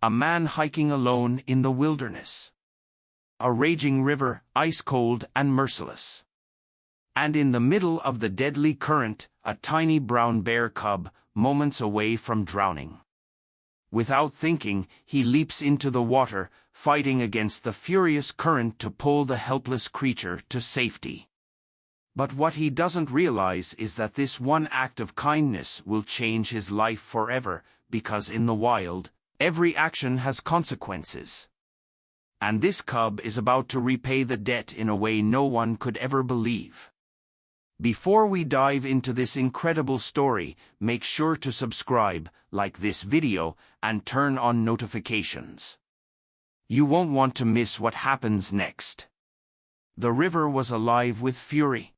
A man hiking alone in the wilderness. A raging river, ice-cold and merciless. And in the middle of the deadly current, a tiny brown bear cub, moments away from drowning. Without thinking, he leaps into the water, fighting against the furious current to pull the helpless creature to safety. But what he doesn't realize is that this one act of kindness will change his life forever, because in the wild, every action has consequences. And this cub is about to repay the debt in a way no one could ever believe. Before we dive into this incredible story, make sure to subscribe, like this video, and turn on notifications. You won't want to miss what happens next. The river was alive with fury.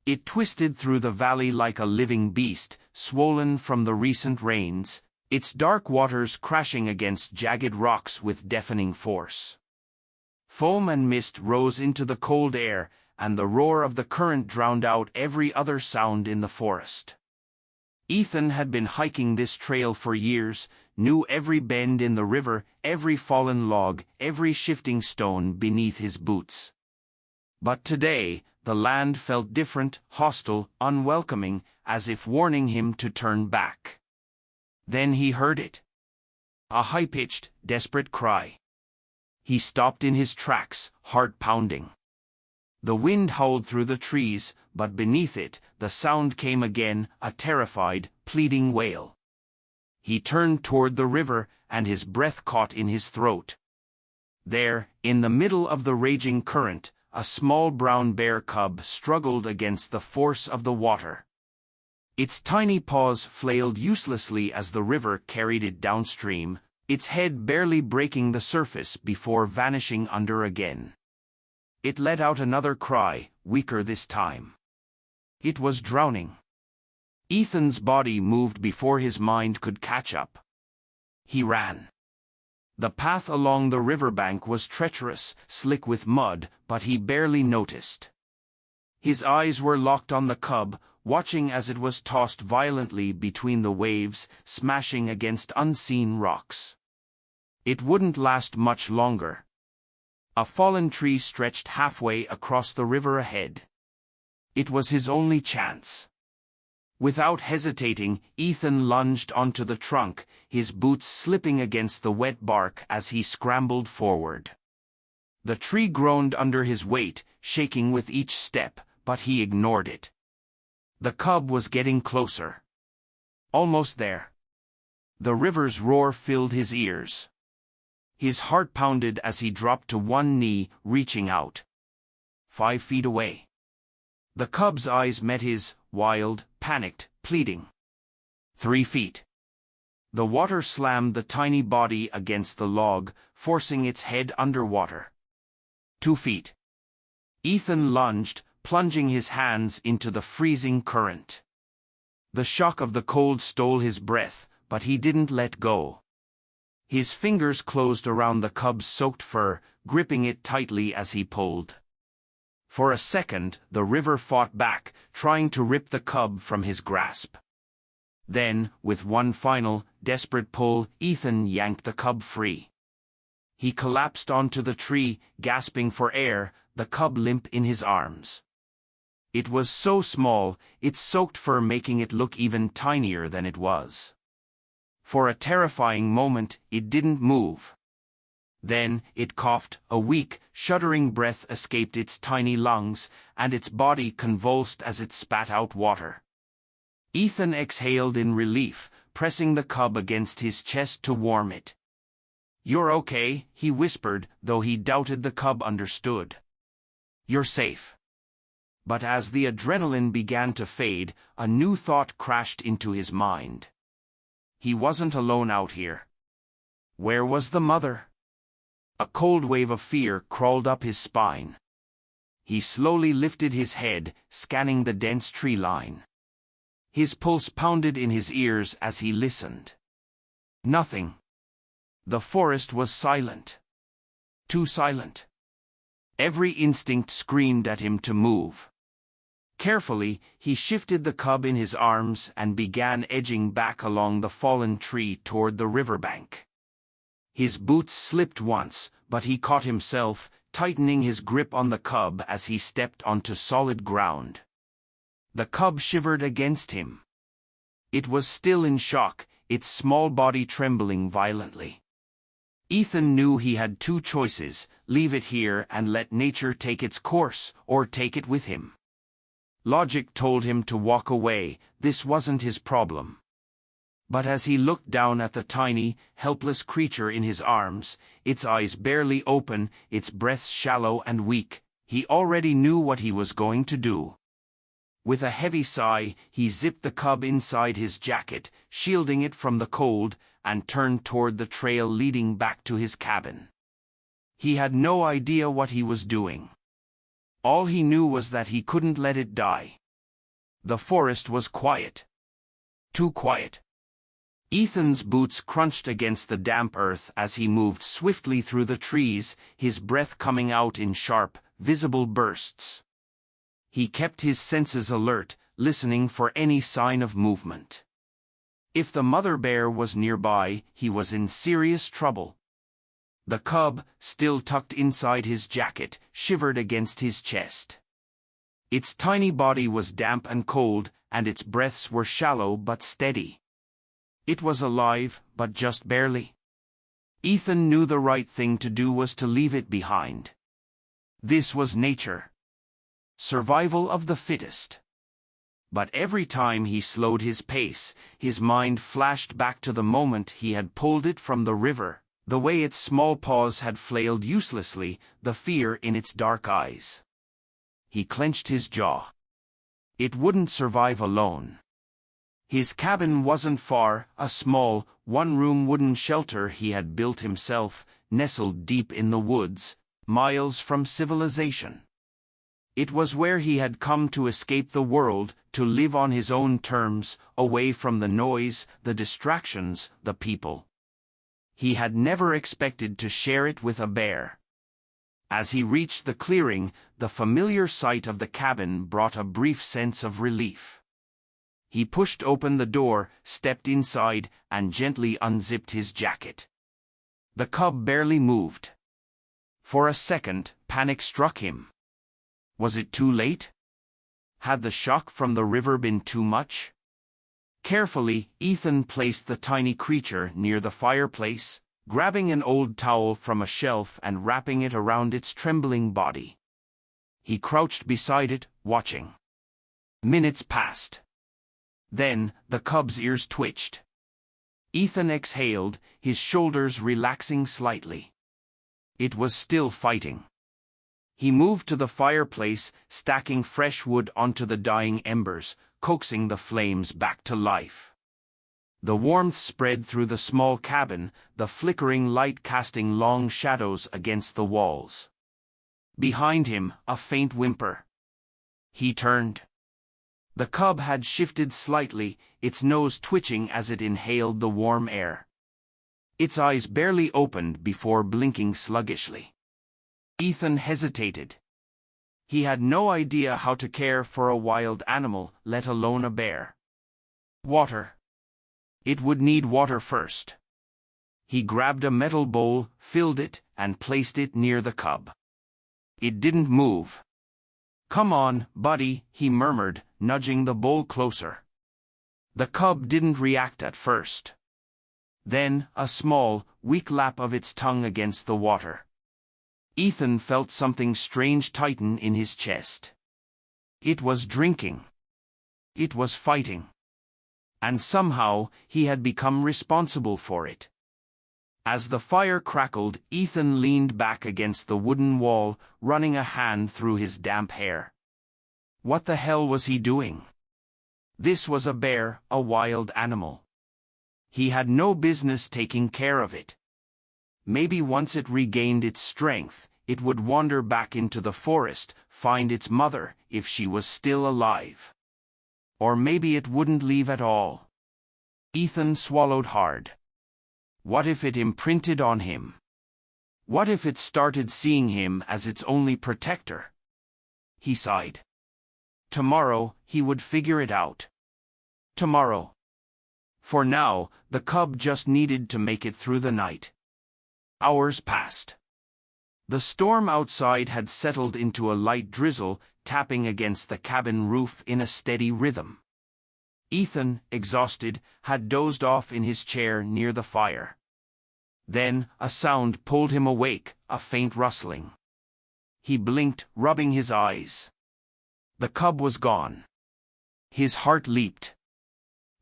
It twisted through the valley like a living beast, swollen from the recent rains, its dark waters crashing against jagged rocks with deafening force. Foam and mist rose into the cold air, and the roar of the current drowned out every other sound in the forest. Ethan had been hiking this trail for years, knew every bend in the river, every fallen log, every shifting stone beneath his boots. But today, the land felt different, hostile, unwelcoming, as if warning him to turn back. Then he heard it. A high-pitched, desperate cry. He stopped in his tracks, heart pounding. The wind howled through the trees, but beneath it, the sound came again, a terrified, pleading wail. He turned toward the river, and his breath caught in his throat. There, in the middle of the raging current, a small brown bear cub struggled against the force of the water. Its tiny paws flailed uselessly as the river carried it downstream, its head barely breaking the surface before vanishing under again. It let out another cry, weaker this time. It was drowning. Ethan's body moved before his mind could catch up. He ran. The path along the riverbank was treacherous, slick with mud, but he barely noticed. His eyes were locked on the cub, watching as it was tossed violently between the waves, smashing against unseen rocks. It wouldn't last much longer. A fallen tree stretched halfway across the river ahead. It was his only chance. Without hesitating, Ethan lunged onto the trunk, his boots slipping against the wet bark as he scrambled forward. The tree groaned under his weight, shaking with each step, but he ignored it. The cub was getting closer. Almost there. The river's roar filled his ears. His heart pounded as he dropped to one knee, reaching out. 5 feet away. The cub's eyes met his, wild, panicked, pleading. 3 feet. The water slammed the tiny body against the log, forcing its head underwater. 2 feet. Ethan lunged, plunging his hands into the freezing current. The shock of the cold stole his breath, but he didn't let go. His fingers closed around the cub's soaked fur, gripping it tightly as he pulled. For a second, the river fought back, trying to rip the cub from his grasp. Then, with one final, desperate pull, Ethan yanked the cub free. He collapsed onto the tree, gasping for air, the cub limp in his arms. It was so small, its soaked fur making it look even tinier than it was. For a terrifying moment, it didn't move. Then, it coughed, a weak, shuddering breath escaped its tiny lungs, and its body convulsed as it spat out water. Ethan exhaled in relief, pressing the cub against his chest to warm it. "You're okay," he whispered, though he doubted the cub understood. "You're safe." But as the adrenaline began to fade, a new thought crashed into his mind. He wasn't alone out here. Where was the mother? A cold wave of fear crawled up his spine. He slowly lifted his head, scanning the dense tree line. His pulse pounded in his ears as he listened. Nothing. The forest was silent. Too silent. Every instinct screamed at him to move. Carefully, he shifted the cub in his arms and began edging back along the fallen tree toward the riverbank. His boots slipped once, but he caught himself, tightening his grip on the cub as he stepped onto solid ground. The cub shivered against him. It was still in shock, its small body trembling violently. Ethan knew he had two choices: leave it here and let nature take its course, or take it with him. Logic told him to walk away, this wasn't his problem. But as he looked down at the tiny, helpless creature in his arms, its eyes barely open, its breath shallow and weak, he already knew what he was going to do. With a heavy sigh, he zipped the cub inside his jacket, shielding it from the cold, and turned toward the trail leading back to his cabin. He had no idea what he was doing. All he knew was that he couldn't let it die. The forest was quiet. Too quiet. Ethan's boots crunched against the damp earth as he moved swiftly through the trees, his breath coming out in sharp, visible bursts. He kept his senses alert, listening for any sign of movement. If the mother bear was nearby, he was in serious trouble. The cub, still tucked inside his jacket, shivered against his chest. Its tiny body was damp and cold, and its breaths were shallow but steady. It was alive, but just barely. Ethan knew the right thing to do was to leave it behind. This was nature. Survival of the fittest. But every time he slowed his pace, his mind flashed back to the moment he had pulled it from the river, the way its small paws had flailed uselessly, the fear in its dark eyes. He clenched his jaw. It wouldn't survive alone. His cabin wasn't far, a small, one-room wooden shelter he had built himself, nestled deep in the woods, miles from civilization. It was where he had come to escape the world, to live on his own terms, away from the noise, the distractions, the people. He had never expected to share it with a bear. As he reached the clearing, the familiar sight of the cabin brought a brief sense of relief. He pushed open the door, stepped inside, and gently unzipped his jacket. The cub barely moved. For a second, panic struck him. Was it too late? Had the shock from the river been too much? Carefully, Ethan placed the tiny creature near the fireplace, grabbing an old towel from a shelf and wrapping it around its trembling body. He crouched beside it, watching. Minutes passed. Then, the cub's ears twitched. Ethan exhaled, his shoulders relaxing slightly. It was still fighting. He moved to the fireplace, stacking fresh wood onto the dying embers, coaxing the flames back to life. The warmth spread through the small cabin, the flickering light casting long shadows against the walls. Behind him, a faint whimper. He turned. The cub had shifted slightly, its nose twitching as it inhaled the warm air. Its eyes barely opened before blinking sluggishly. Ethan hesitated. He had no idea how to care for a wild animal, let alone a bear. Water. It would need water first. He grabbed a metal bowl, filled it, and placed it near the cub. It didn't move. "Come on, buddy," he murmured, nudging the bowl closer. The cub didn't react at first. Then, a small, weak lap of its tongue against the water. Ethan felt something strange tighten in his chest. It was drinking. It was fighting. And somehow, he had become responsible for it. As the fire crackled, Ethan leaned back against the wooden wall, running a hand through his damp hair. What the hell was he doing? This was a bear, a wild animal. He had no business taking care of it. Maybe once it regained its strength, it would wander back into the forest, find its mother, if she was still alive. Or maybe it wouldn't leave at all. Ethan swallowed hard. What if it imprinted on him? What if it started seeing him as its only protector? He sighed. Tomorrow, he would figure it out. Tomorrow. For now, the cub just needed to make it through the night. Hours passed. The storm outside had settled into a light drizzle, tapping against the cabin roof in a steady rhythm. Ethan, exhausted, had dozed off in his chair near the fire. Then, a sound pulled him awake, a faint rustling. He blinked, rubbing his eyes. The cub was gone. His heart leaped.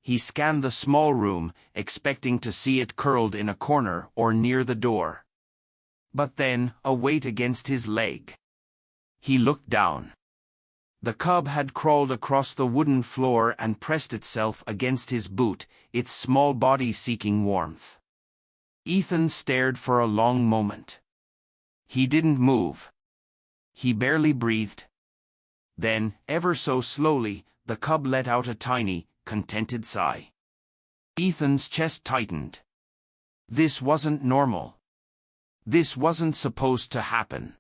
He scanned the small room, expecting to see it curled in a corner or near the door. But then, a weight against his leg. He looked down. The cub had crawled across the wooden floor and pressed itself against his boot, its small body seeking warmth. Ethan stared for a long moment. He didn't move. He barely breathed. Then, ever so slowly, the cub let out a tiny, contented sigh. Ethan's chest tightened. This wasn't normal. This wasn't supposed to happen.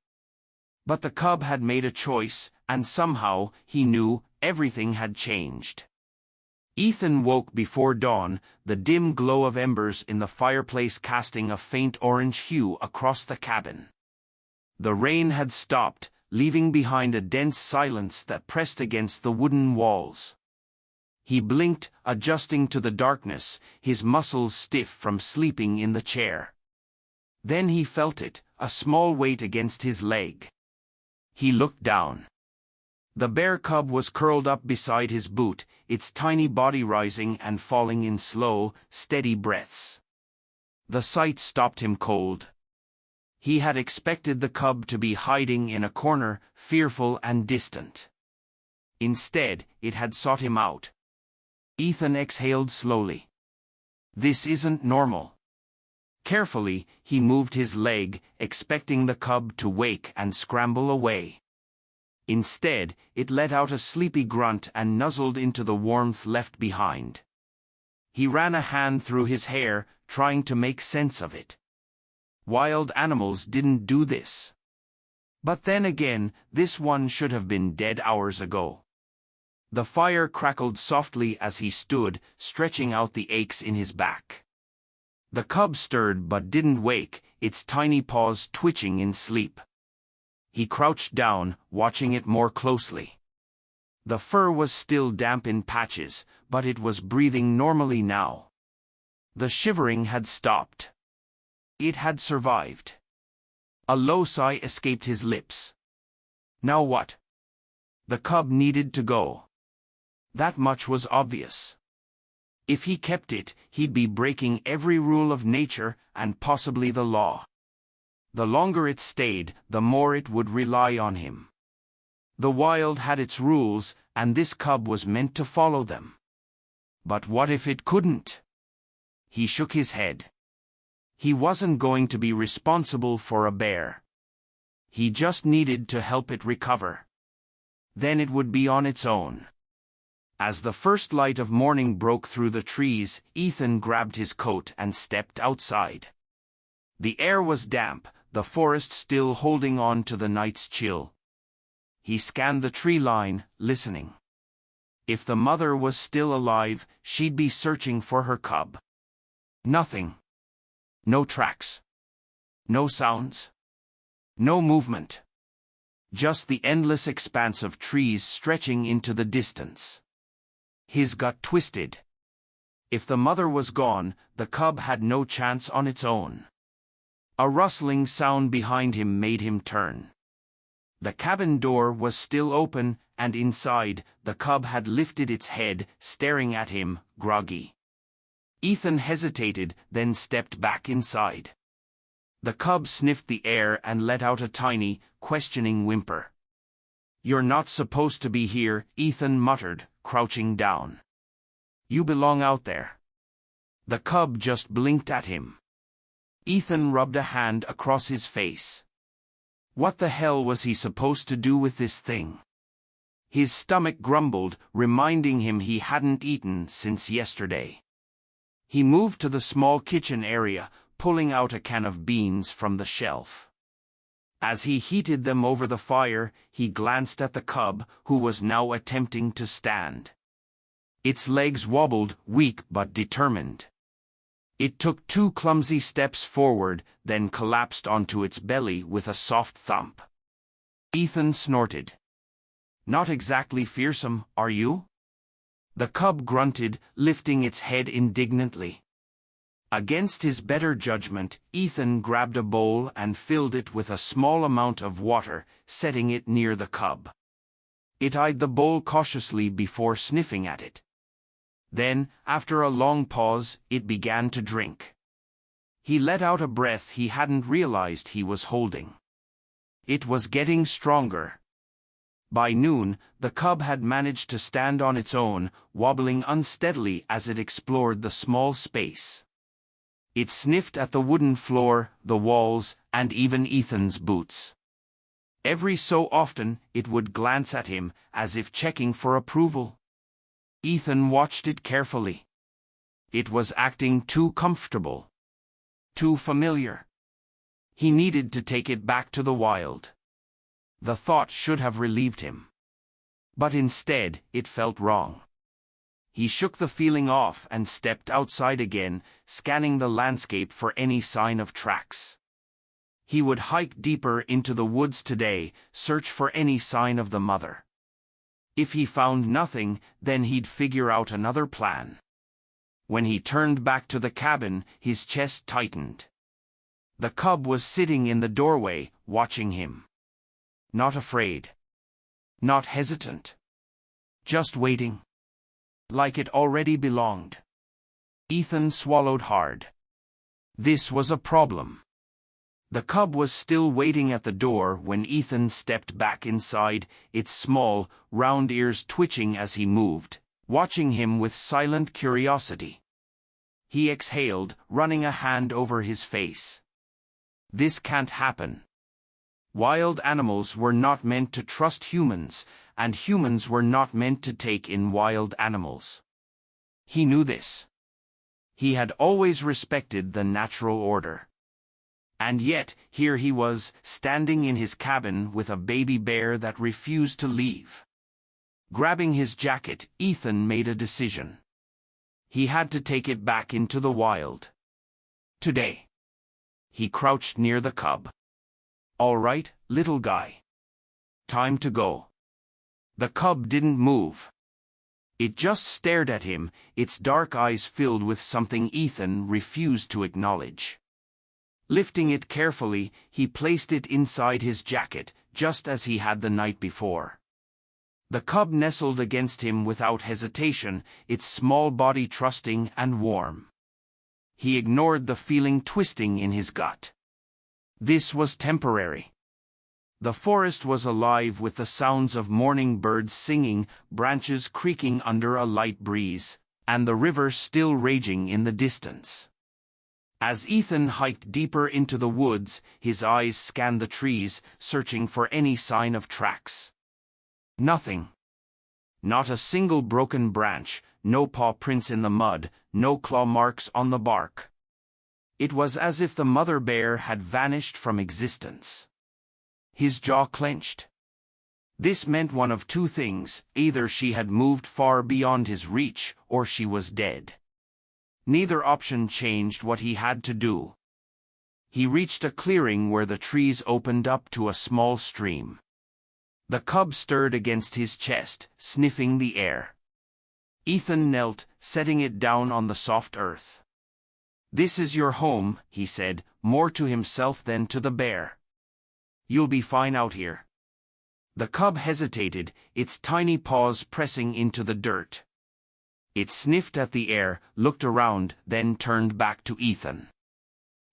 But the cub had made a choice, and somehow, he knew, everything had changed. Ethan woke before dawn, the dim glow of embers in the fireplace casting a faint orange hue across the cabin. The rain had stopped, leaving behind a dense silence that pressed against the wooden walls. He blinked, adjusting to the darkness, his muscles stiff from sleeping in the chair. Then he felt it, a small weight against his leg. He looked down. The bear cub was curled up beside his boot, its tiny body rising and falling in slow, steady breaths. The sight stopped him cold. He had expected the cub to be hiding in a corner, fearful and distant. Instead, it had sought him out. Ethan exhaled slowly. This isn't normal. Carefully, he moved his leg, expecting the cub to wake and scramble away. Instead, it let out a sleepy grunt and nuzzled into the warmth left behind. He ran a hand through his hair, trying to make sense of it. Wild animals didn't do this. But then again, this one should have been dead hours ago. The fire crackled softly as he stood, stretching out the aches in his back. The cub stirred but didn't wake, its tiny paws twitching in sleep. He crouched down, watching it more closely. The fur was still damp in patches, but it was breathing normally now. The shivering had stopped. It had survived. A low sigh escaped his lips. Now what? The cub needed to go. That much was obvious. If he kept it, he'd be breaking every rule of nature and possibly the law. The longer it stayed, the more it would rely on him. The wild had its rules, and this cub was meant to follow them. But what if it couldn't? He shook his head. He wasn't going to be responsible for a bear. He just needed to help it recover. Then it would be on its own. As the first light of morning broke through the trees, Ethan grabbed his coat and stepped outside. The air was damp, the forest still holding on to the night's chill. He scanned the tree line, listening. If the mother was still alive, she'd be searching for her cub. Nothing. No tracks. No sounds. No movement. Just the endless expanse of trees stretching into the distance. His gut twisted. If the mother was gone, the cub had no chance on its own. A rustling sound behind him made him turn. The cabin door was still open, and inside, the cub had lifted its head, staring at him, groggy. Ethan hesitated, then stepped back inside. The cub sniffed the air and let out a tiny, questioning whimper. "You're not supposed to be here," Ethan muttered, crouching down. "You belong out there." The cub just blinked at him. Ethan rubbed a hand across his face. What the hell was he supposed to do with this thing? His stomach grumbled, reminding him he hadn't eaten since yesterday. He moved to the small kitchen area, pulling out a can of beans from the shelf. As he heated them over the fire, he glanced at the cub, who was now attempting to stand. Its legs wobbled, weak but determined. It took 2 clumsy steps forward, then collapsed onto its belly with a soft thump. Ethan snorted. "Not exactly fearsome, are you?" The cub grunted, lifting its head indignantly. Against his better judgment, Ethan grabbed a bowl and filled it with a small amount of water, setting it near the cub. It eyed the bowl cautiously before sniffing at it. Then, after a long pause, it began to drink. He let out a breath he hadn't realized he was holding. It was getting stronger. By noon, the cub had managed to stand on its own, wobbling unsteadily as it explored the small space. It sniffed at the wooden floor, the walls, and even Ethan's boots. Every so often, it would glance at him, as if checking for approval. Ethan watched it carefully. It was acting too comfortable. Too familiar. He needed to take it back to the wild. The thought should have relieved him. But instead, it felt wrong. He shook the feeling off and stepped outside again, scanning the landscape for any sign of tracks. He would hike deeper into the woods today, search for any sign of the mother. If he found nothing, then he'd figure out another plan. When he turned back to the cabin, his chest tightened. The cub was sitting in the doorway, watching him. Not afraid. Not hesitant. Just waiting. Like it already belonged. Ethan swallowed hard. This was a problem. The cub was still waiting at the door when Ethan stepped back inside, its small, round ears twitching as he moved, watching him with silent curiosity. He exhaled, running a hand over his face. This can't happen. Wild animals were not meant to trust humans, and humans were not meant to take in wild animals. He knew this. He had always respected the natural order. And yet, here he was, standing in his cabin with a baby bear that refused to leave. Grabbing his jacket, Ethan made a decision. He had to take it back into the wild. Today. He crouched near the cub. "All right, little guy. Time to go." The cub didn't move. It just stared at him, its dark eyes filled with something Ethan refused to acknowledge. Lifting it carefully, he placed it inside his jacket, just as he had the night before. The cub nestled against him without hesitation, its small body trusting and warm. He ignored the feeling twisting in his gut. This was temporary. The forest was alive with the sounds of morning birds singing, branches creaking under a light breeze, and the river still raging in the distance. As Ethan hiked deeper into the woods, his eyes scanned the trees, searching for any sign of tracks. Nothing. Not a single broken branch, no paw prints in the mud, no claw marks on the bark. It was as if the mother bear had vanished from existence. His jaw clenched. This meant one of two things: either she had moved far beyond his reach, or she was dead. Neither option changed what he had to do. He reached a clearing where the trees opened up to a small stream. The cub stirred against his chest, sniffing the air. Ethan knelt, setting it down on the soft earth. "This is your home," he said, more to himself than to the bear. "You'll be fine out here." The cub hesitated, its tiny paws pressing into the dirt. It sniffed at the air, looked around, then turned back to Ethan.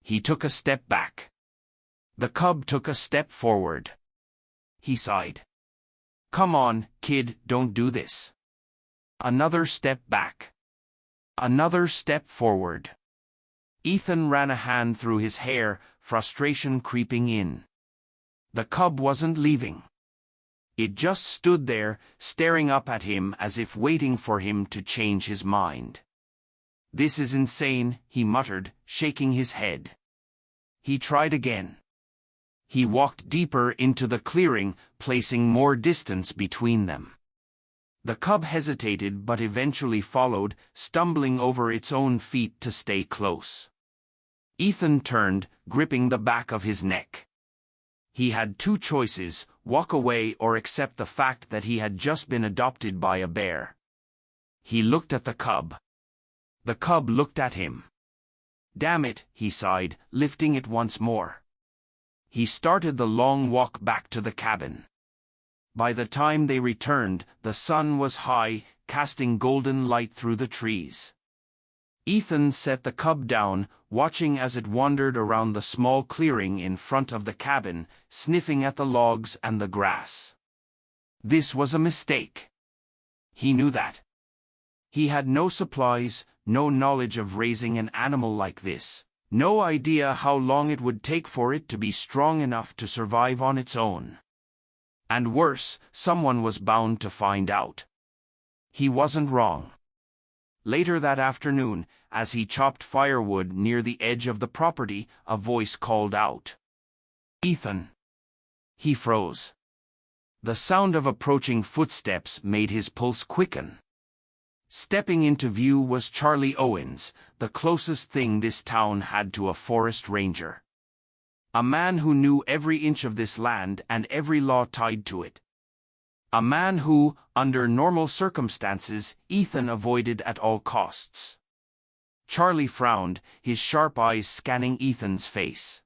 He took a step back. The cub took a step forward. He sighed. "Come on, kid, don't do this." Another step back. Another step forward. Ethan ran a hand through his hair, frustration creeping in. The cub wasn't leaving. It just stood there, staring up at him as if waiting for him to change his mind. "This is insane," he muttered, shaking his head. He tried again. He walked deeper into the clearing, placing more distance between them. The cub hesitated but eventually followed, stumbling over its own feet to stay close. Ethan turned, gripping the back of his neck. He had two choices: walk away or accept the fact that he had just been adopted by a bear. He looked at the cub. The cub looked at him. "Damn it," he sighed, lifting it once more. He started the long walk back to the cabin. By the time they returned, the sun was high, casting golden light through the trees. Ethan set the cub down, watching as it wandered around the small clearing in front of the cabin, sniffing at the logs and the grass. This was a mistake. He knew that. He had no supplies, no knowledge of raising an animal like this, no idea how long it would take for it to be strong enough to survive on its own. And worse, someone was bound to find out. He wasn't wrong. Later that afternoon, as he chopped firewood near the edge of the property, a voice called out, "Ethan." He froze. The sound of approaching footsteps made his pulse quicken. Stepping into view was Charlie Owens, the closest thing this town had to a forest ranger. A man who knew every inch of this land and every law tied to it. A man who, under normal circumstances, Ethan avoided at all costs. Charlie frowned, his sharp eyes scanning Ethan's face.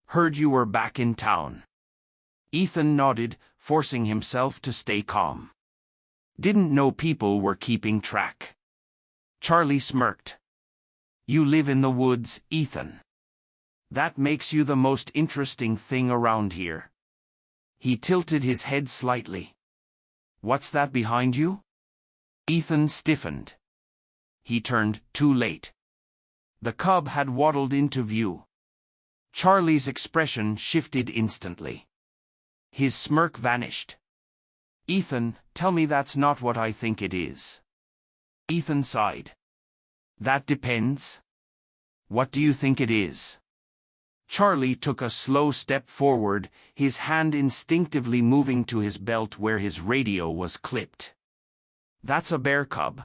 "Heard you were back in town." Ethan nodded, forcing himself to stay calm. "Didn't know people were keeping track." Charlie smirked. "You live in the woods, Ethan. That makes you the most interesting thing around here." He tilted his head slightly. "What's that behind you?" Ethan stiffened. He turned, too late. The cub had waddled into view. Charlie's expression shifted instantly. His smirk vanished. "Ethan, tell me that's not what I think it is." Ethan sighed. "That depends. What do you think it is?" Charlie took a slow step forward, his hand instinctively moving to his belt where his radio was clipped. "That's a bear cub."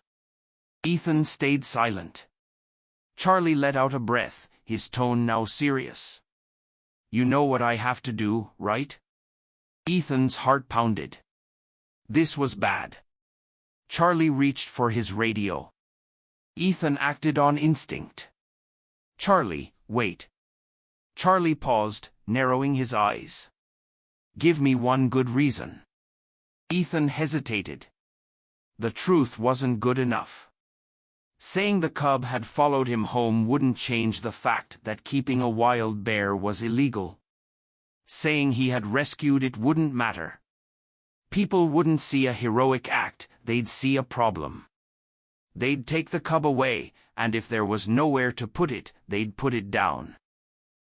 Ethan stayed silent. Charlie let out a breath, his tone now serious. "You know what I have to do, right?" Ethan's heart pounded. This was bad. Charlie reached for his radio. Ethan acted on instinct. "Charlie, wait." Charlie paused, narrowing his eyes. "Give me one good reason." Ethan hesitated. The truth wasn't good enough. Saying the cub had followed him home wouldn't change the fact that keeping a wild bear was illegal. Saying he had rescued it wouldn't matter. People wouldn't see a heroic act, they'd see a problem. They'd take the cub away, and if there was nowhere to put it, they'd put it down.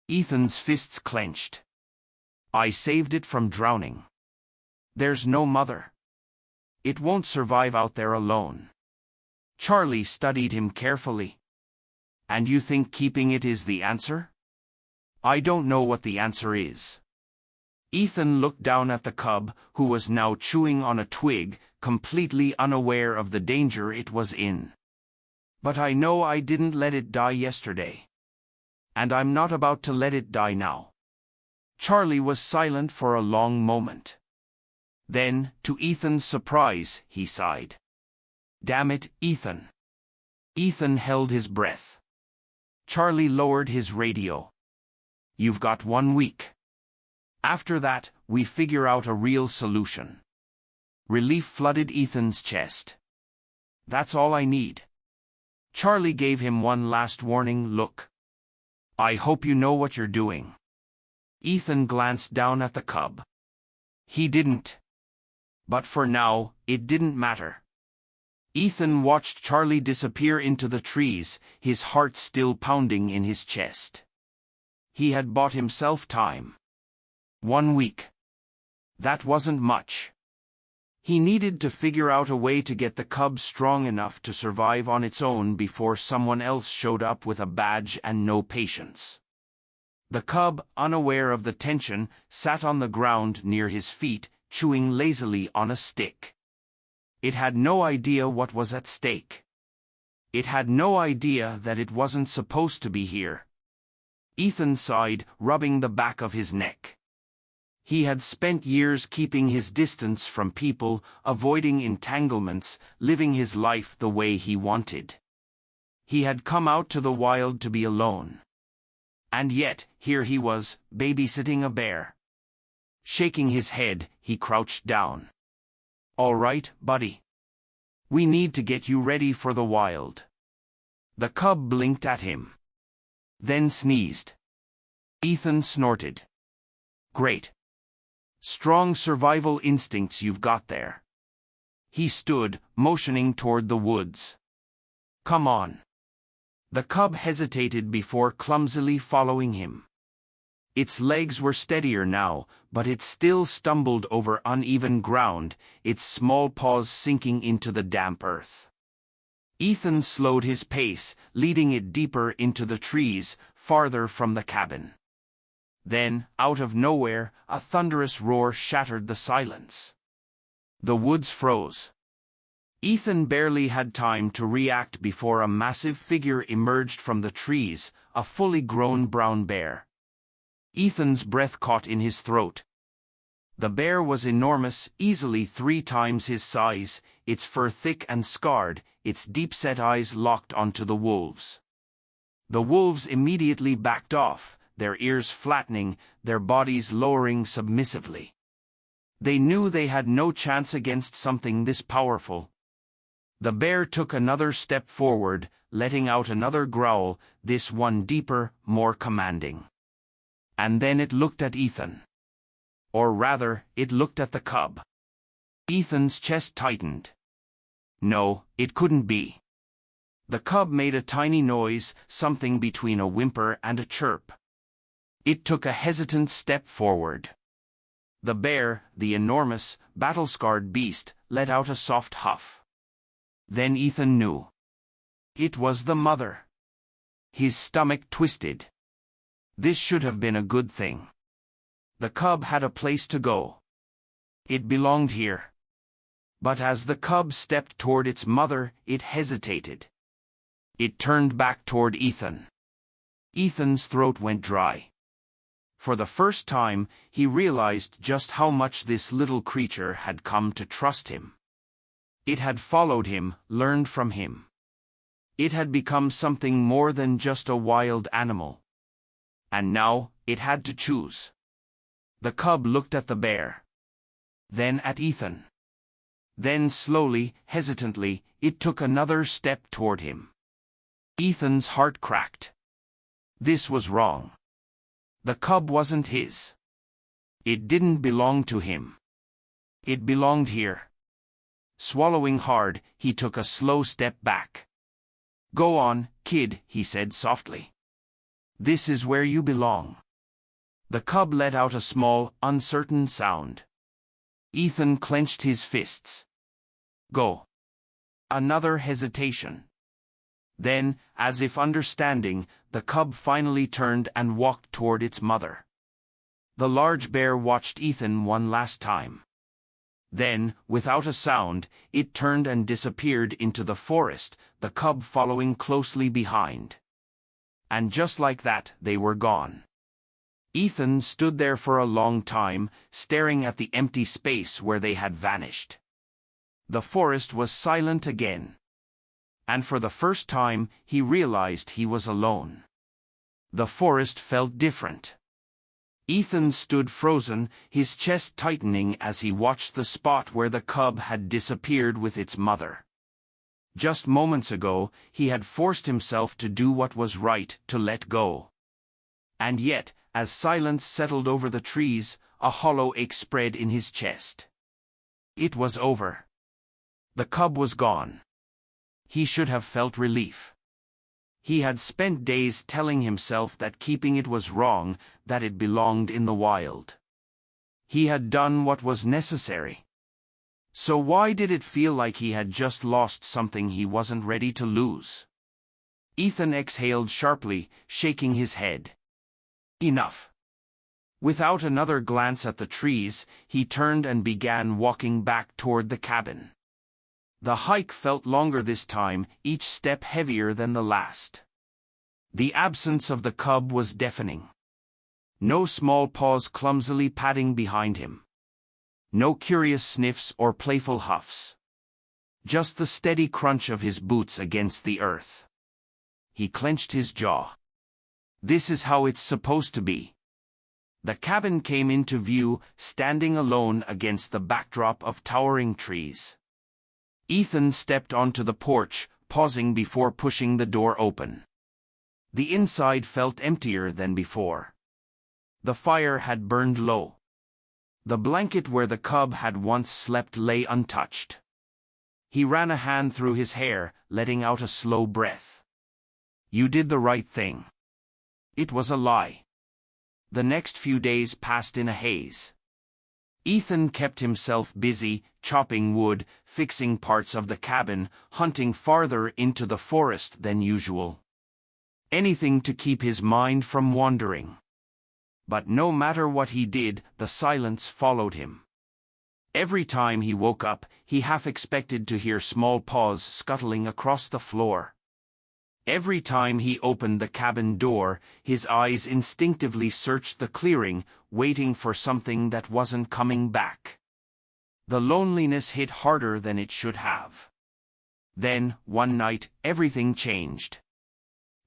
Ethan's fists clenched. "I saved it from drowning. There's no mother. It won't survive out there alone." Charlie studied him carefully. "And you think keeping it is the answer?" "I don't know what the answer is." Ethan looked down at the cub, who was now chewing on a twig, completely unaware of the danger it was in. "But I know I didn't let it die yesterday. And I'm not about to let it die now." Charlie was silent for a long moment. Then, to Ethan's surprise, he sighed. "Damn it, Ethan." Ethan held his breath. Charlie lowered his radio. "You've got 1 week. After that, we figure out a real solution." Relief flooded Ethan's chest. "That's all I need." Charlie gave him one last warning look. "I hope you know what you're doing." Ethan glanced down at the cub. He didn't. But for now, it didn't matter. Ethan watched Charlie disappear into the trees, his heart still pounding in his chest. He had bought himself time. 1 week. That wasn't much. He needed to figure out a way to get the cub strong enough to survive on its own before someone else showed up with a badge and no patience. The cub, unaware of the tension, sat on the ground near his feet, chewing lazily on a stick. It had no idea what was at stake. It had no idea that it wasn't supposed to be here. Ethan sighed, rubbing the back of his neck. He had spent years keeping his distance from people, avoiding entanglements, living his life the way he wanted. He had come out to the wild to be alone. And yet, here he was, babysitting a bear. Shaking his head, he crouched down. "All right, buddy. We need to get you ready for the wild." The cub blinked at him. Then sneezed. Ethan snorted. "Great. Strong survival instincts you've got there." He stood, motioning toward the woods. "Come on." The cub hesitated before clumsily following him. Its legs were steadier now, but it still stumbled over uneven ground, its small paws sinking into the damp earth. Ethan slowed his pace, leading it deeper into the trees, farther from the cabin. Then, out of nowhere, a thunderous roar shattered the silence. The woods froze. Ethan barely had time to react before a massive figure emerged from the trees, a fully grown brown bear. Ethan's breath caught in his throat. The bear was enormous, easily 3 times his size, its fur thick and scarred, its deep-set eyes locked onto the wolves. The wolves immediately backed off, their ears flattening, their bodies lowering submissively. They knew they had no chance against something this powerful. The bear took another step forward, letting out another growl, this one deeper, more commanding. And then it looked at Ethan. Or rather, it looked at the cub. Ethan's chest tightened. No, it couldn't be. The cub made a tiny noise, something between a whimper and a chirp. It took a hesitant step forward. The bear, the enormous, battle-scarred beast, let out a soft huff. Then Ethan knew. It was the mother. His stomach twisted. This should have been a good thing. The cub had a place to go. It belonged here. But as the cub stepped toward its mother, it hesitated. It turned back toward Ethan. Ethan's throat went dry. For the first time, he realized just how much this little creature had come to trust him. It had followed him, learned from him. It had become something more than just a wild animal. And now, it had to choose. The cub looked at the bear. Then at Ethan. Then slowly, hesitantly, it took another step toward him. Ethan's heart cracked. This was wrong. The cub wasn't his. It didn't belong to him. It belonged here. Swallowing hard, he took a slow step back. "Go on, kid," he said softly. "This is where you belong." The cub let out a small, uncertain sound. Ethan clenched his fists. "Go." Another hesitation. Then, as if understanding, the cub finally turned and walked toward its mother. The large bear watched Ethan one last time. Then, without a sound, it turned and disappeared into the forest, the cub following closely behind. And just like that, they were gone. Ethan stood there for a long time, staring at the empty space where they had vanished. The forest was silent again. And for the first time, he realized he was alone. The forest felt different. Ethan stood frozen, his chest tightening as he watched the spot where the cub had disappeared with its mother. Just moments ago, he had forced himself to do what was right, to let go. And yet, as silence settled over the trees, a hollow ache spread in his chest. It was over. The cub was gone. He should have felt relief. He had spent days telling himself that keeping it was wrong, that it belonged in the wild. He had done what was necessary. So why did it feel like he had just lost something he wasn't ready to lose? Ethan exhaled sharply, shaking his head. Enough. Without another glance at the trees, he turned and began walking back toward the cabin. The hike felt longer this time, each step heavier than the last. The absence of the cub was deafening. No small paws clumsily padding behind him. No curious sniffs or playful huffs. Just the steady crunch of his boots against the earth. He clenched his jaw. This is how it's supposed to be. The cabin came into view, standing alone against the backdrop of towering trees. Ethan stepped onto the porch, pausing before pushing the door open. The inside felt emptier than before. The fire had burned low. The blanket where the cub had once slept lay untouched. He ran a hand through his hair, letting out a slow breath. You did the right thing. It was a lie. The next few days passed in a haze. Ethan kept himself busy, chopping wood, fixing parts of the cabin, hunting farther into the forest than usual. Anything to keep his mind from wandering. But no matter what he did, the silence followed him. Every time he woke up, he half expected to hear small paws scuttling across the floor. Every time he opened the cabin door, his eyes instinctively searched the clearing, waiting for something that wasn't coming back. The loneliness hit harder than it should have. Then, one night, everything changed.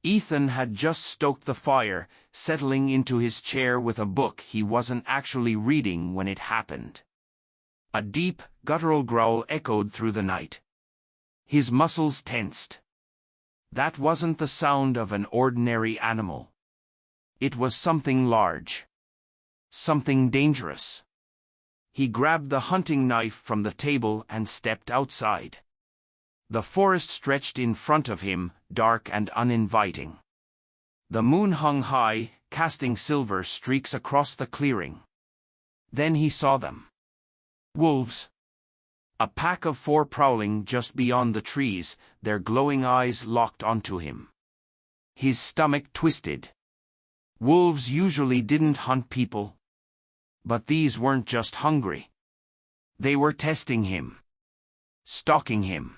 Ethan had just stoked the fire, settling into his chair with a book he wasn't actually reading when it happened. A deep, guttural growl echoed through the night. His muscles tensed. That wasn't the sound of an ordinary animal. It was something large. Something dangerous. He grabbed the hunting knife from the table and stepped outside. The forest stretched in front of him, dark and uninviting. The moon hung high, casting silver streaks across the clearing. Then he saw them. Wolves. A pack of 4 prowling just beyond the trees, their glowing eyes locked onto him. His stomach twisted. Wolves usually didn't hunt people. But these weren't just hungry. They were testing him. Stalking him.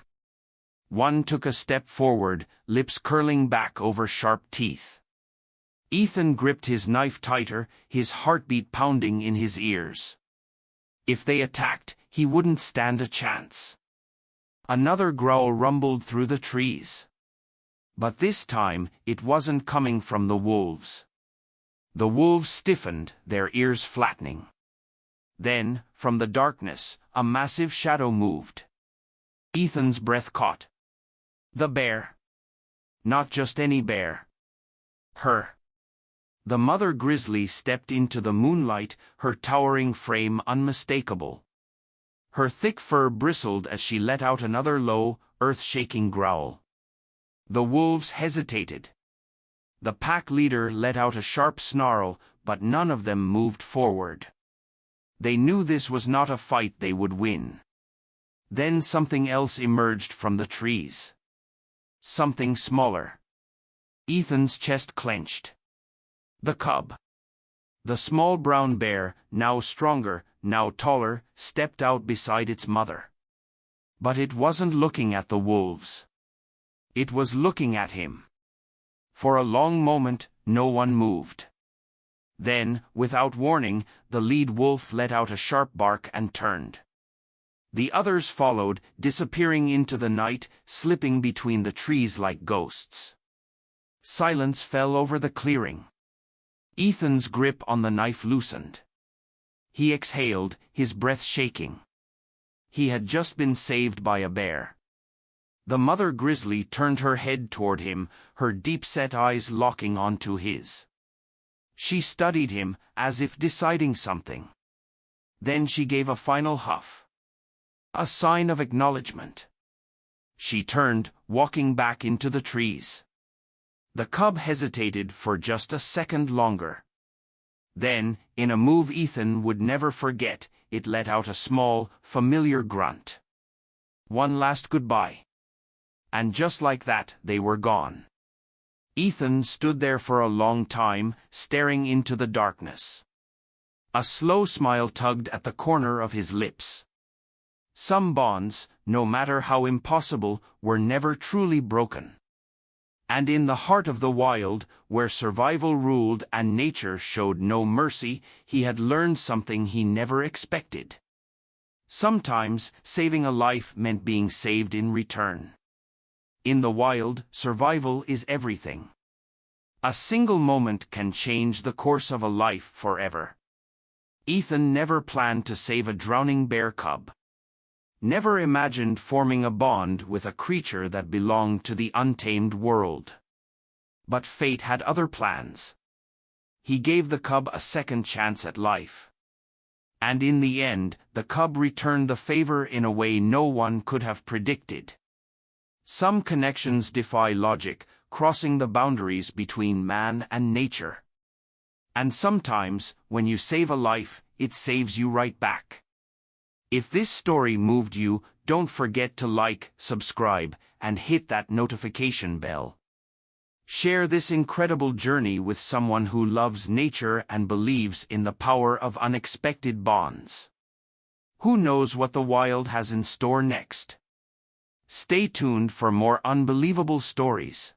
One took a step forward, lips curling back over sharp teeth. Ethan gripped his knife tighter, his heartbeat pounding in his ears. If they attacked, he wouldn't stand a chance. Another growl rumbled through the trees. But this time, it wasn't coming from the wolves. The wolves stiffened, their ears flattening. Then, from the darkness, a massive shadow moved. Ethan's breath caught. The bear. Not just any bear. Her. The mother grizzly stepped into the moonlight, her towering frame unmistakable. Her thick fur bristled as she let out another low, earth-shaking growl. The wolves hesitated. The pack leader let out a sharp snarl, but none of them moved forward. They knew this was not a fight they would win. Then something else emerged from the trees. Something smaller. Ethan's chest clenched. The cub. The small brown bear, now stronger, now taller, stepped out beside its mother. But it wasn't looking at the wolves. It was looking at him. For a long moment, no one moved. Then, without warning, the lead wolf let out a sharp bark and turned. The others followed, disappearing into the night, slipping between the trees like ghosts. Silence fell over the clearing. Ethan's grip on the knife loosened. He exhaled, his breath shaking. He had just been saved by a bear. The mother grizzly turned her head toward him, her deep-set eyes locking onto his. She studied him, as if deciding something. Then she gave a final huff. A sign of acknowledgement. She turned, walking back into the trees. The cub hesitated for just a second longer. Then, in a move Ethan would never forget, it let out a small, familiar grunt. One last goodbye. And just like that, they were gone. Ethan stood there for a long time, staring into the darkness. A slow smile tugged at the corner of his lips. Some bonds, no matter how impossible, were never truly broken. And in the heart of the wild, where survival ruled and nature showed no mercy, he had learned something he never expected. Sometimes, saving a life meant being saved in return. In the wild, survival is everything. A single moment can change the course of a life forever. Ethan never planned to save a drowning bear cub. Never imagined forming a bond with a creature that belonged to the untamed world. But fate had other plans. He gave the cub a second chance at life. And in the end, the cub returned the favor in a way no one could have predicted. Some connections defy logic, crossing the boundaries between man and nature. And sometimes, when you save a life, it saves you right back. If this story moved you, don't forget to like, subscribe, and hit that notification bell. Share this incredible journey with someone who loves nature and believes in the power of unexpected bonds. Who knows what the wild has in store next? Stay tuned for more unbelievable stories.